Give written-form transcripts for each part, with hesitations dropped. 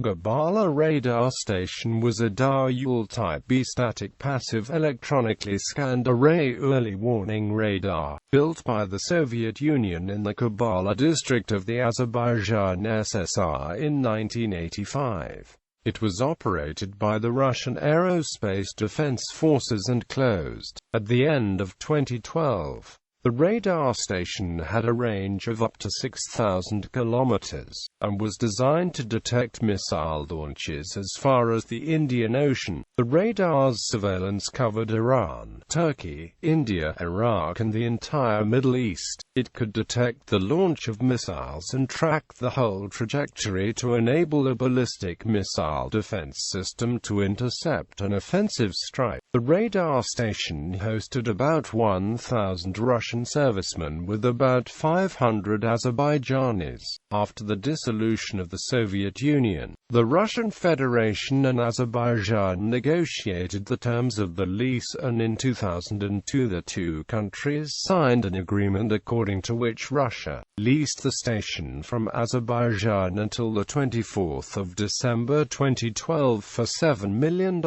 Gabala Radar Station was a Daryal-type bistatic passive electronically scanned array early warning radar, built by the Soviet Union in the Qabala district of the Azerbaijan SSR in 1985. It was operated by the Russian Aerospace Defence Forces and closed at the end of 2012. The radar station had a range of up to 6,000 kilometers, and was designed to detect missile launches as far as the Indian Ocean. The radar's surveillance covered Iran, Turkey, India, Iraq and the entire Middle East. It could detect the launch of missiles and track the whole trajectory to enable a ballistic missile defense system to intercept an offensive strike. The radar station hosted about 1,000 Russian servicemen with about 500 Azerbaijanis. After the dissolution of the Soviet Union, the Russian Federation and Azerbaijan negotiated the terms of the lease, and in 2002 the two countries signed an agreement according to which Russia leased the station from Azerbaijan until the 24th of December 2012 for $7 million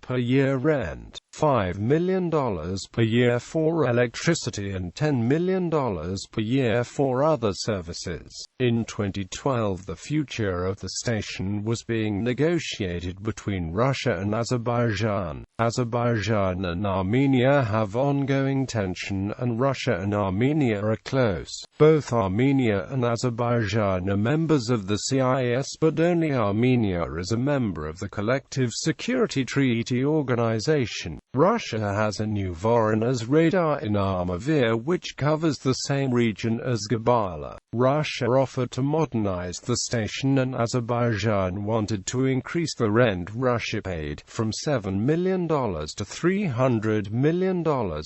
per year rent, $5 million per year for electricity and $10 million per year for other services. In 2012, the future of the station was being negotiated between Russia and Azerbaijan. Azerbaijan and Armenia have ongoing tension, and Russia and Armenia are close. Both Armenia and Azerbaijan are members of the CIS, but only Armenia is a member of the Collective Security Treaty Organization. Russia has a new Voronezh radar in Armavir, which covers the same region as Gabala. Russia offered to modernize the station, and Azerbaijan wanted to increase the rent Russia paid from $7 million to $300 million,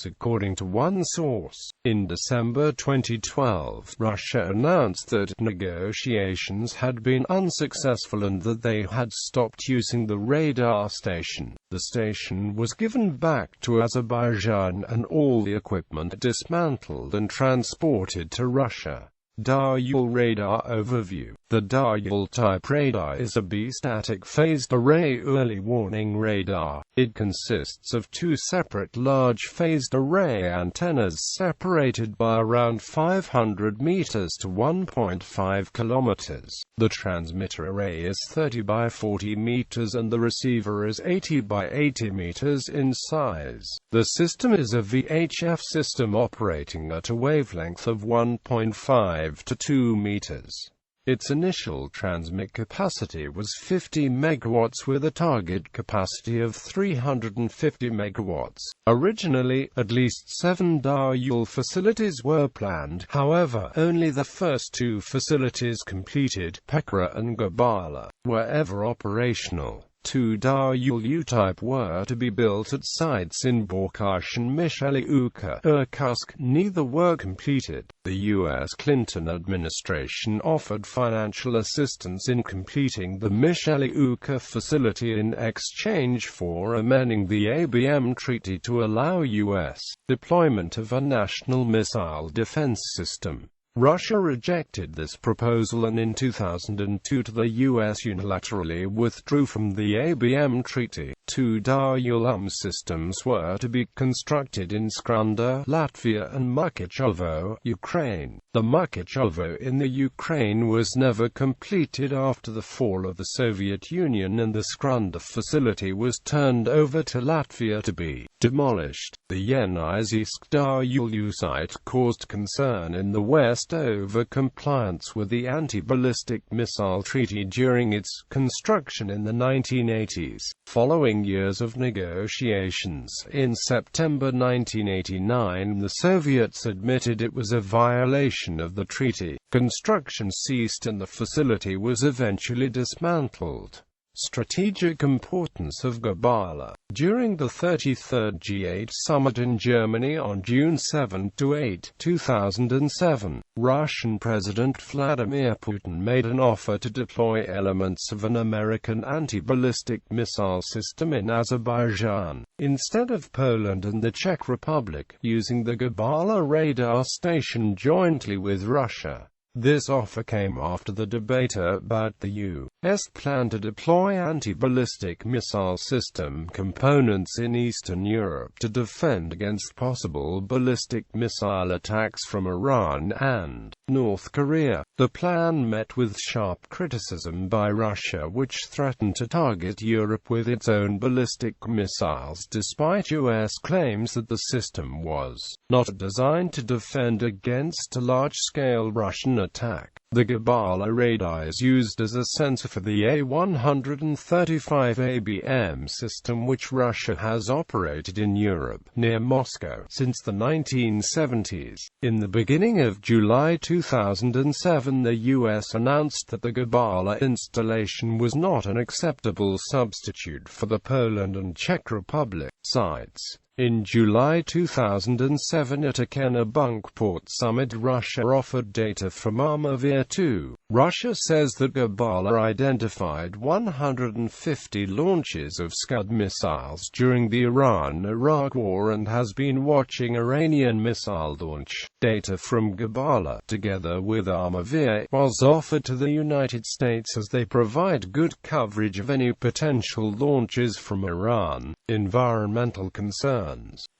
according to one source. In December 2012, Russia announced that negotiations had been unsuccessful and that they had stopped using the radar station. The station was given back to Azerbaijan and all the equipment dismantled and transported to Russia. Daryal Radar Overview. The Daryal-type radar is a bistatic phased array early warning radar. It consists of two separate large phased array antennas separated by around 500 meters to 1.5 kilometers. The transmitter array is 30 by 40 meters and the receiver is 80 by 80 meters in size. The system is a VHF system operating at a wavelength of 1.5 to 2 meters. Its initial transmit capacity was 50 megawatts with a target capacity of 350 megawatts. Originally, at least 7 Daryal facilities were planned. However, only the first two facilities completed, Petra and Gabala, were ever operational. 2 Daryal-type were to be built at sites in Balkh and Mishalivka, Irkutsk. Neither were completed. The U.S. Clinton administration offered financial assistance in completing the Mishalivka facility in exchange for amending the ABM treaty to allow U.S. deployment of a national missile defense system. Russia rejected this proposal, and in 2002 the U.S. unilaterally withdrew from the ABM treaty. 2 Daryal systems were to be constructed in Skranda, Latvia and Mukachevo, Ukraine. The Mukachevo in the Ukraine was never completed after the fall of the Soviet Union, and the Skranda facility was turned over to Latvia to be demolished. The Yenizisk Daryal site caused concern in the West over compliance with the anti-ballistic missile treaty during its construction in the 1980s. Following years of negotiations, in September 1989 the Soviets admitted it was a violation of the treaty. Construction ceased and the facility was eventually dismantled. Strategic importance of Gabala. During the 33rd G8 summit in Germany on June 7–8, 2007, Russian President Vladimir Putin made an offer to deploy elements of an American anti-ballistic missile system in Azerbaijan, instead of Poland and the Czech Republic, using the Gabala radar station jointly with Russia. This offer came after the debate about the U.S. plan to deploy anti-ballistic missile system components in Eastern Europe to defend against possible ballistic missile attacks from Iran and North Korea. The plan met with sharp criticism by Russia, which threatened to target Europe with its own ballistic missiles, despite U.S. claims that the system was not designed to defend against a large-scale Russian attack. The Gabala radar is used as a sensor for the A-135 ABM system, which Russia has operated in Europe, near Moscow, since the 1970s. In the beginning of July 2007, the U.S. announced that the Qabala installation was not an acceptable substitute for the Poland and Czech Republic sites. In July 2007 at a Kennebunkport summit, Russia offered data from Armavir-2. Russia says that Qabala identified 150 launches of Scud missiles during the Iran-Iraq war and has been watching Iranian missile launch. Data from Qabala, together with Armavir, was offered to the United States as they provide good coverage of any potential launches from Iran. Environmental concerns.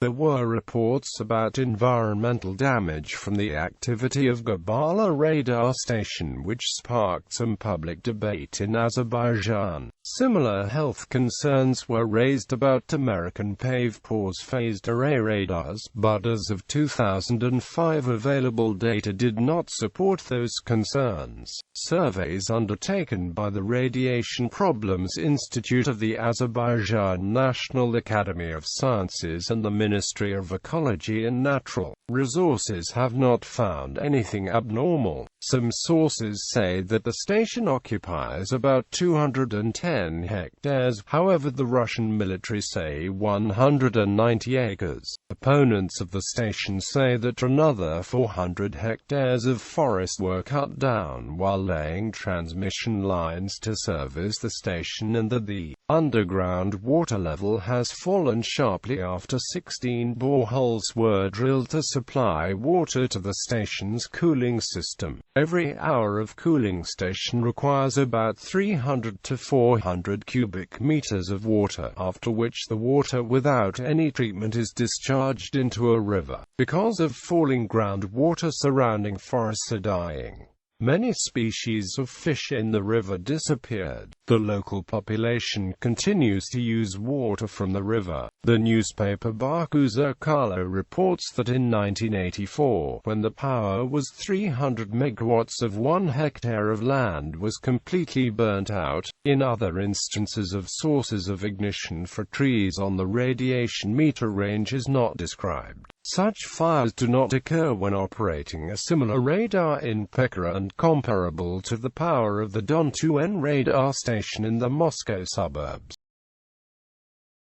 There were reports about environmental damage from the activity of Gabala Radar Station, which sparked some public debate in Azerbaijan. Similar health concerns were raised about American PAVE-PAWS phased array radars, but as of 2005 available data did not support those concerns. Surveys undertaken by the Radiation Problems Institute of the Azerbaijan National Academy of Sciences and the Ministry of Ecology and Natural Resources have not found anything abnormal. Some sources say that the station occupies about 210 hectares, however the Russian military say 190 acres. Opponents of the station say that another 400 hectares of forest were cut down while laying transmission lines to service the station, and that the underground water level has fallen sharply after 16 boreholes were drilled to supply water to the station's cooling system. Every hour of cooling station requires about 300 to 400 cubic meters of water, after which the water without any treatment is discharged into a river. Because of falling groundwater, surrounding forests are dying. Many species of fish in the river disappeared. The local population continues to use water from the river. The newspaper Baku Zerkalo reports that in 1984, when the power was 300 megawatts of 1 hectare of land was completely burnt out. In other instances of sources of ignition for trees on the radiation meter range is not described. Such fires do not occur when operating a similar radar in Pekhara and comparable to the power of the Don 2N radar station in the Moscow suburbs.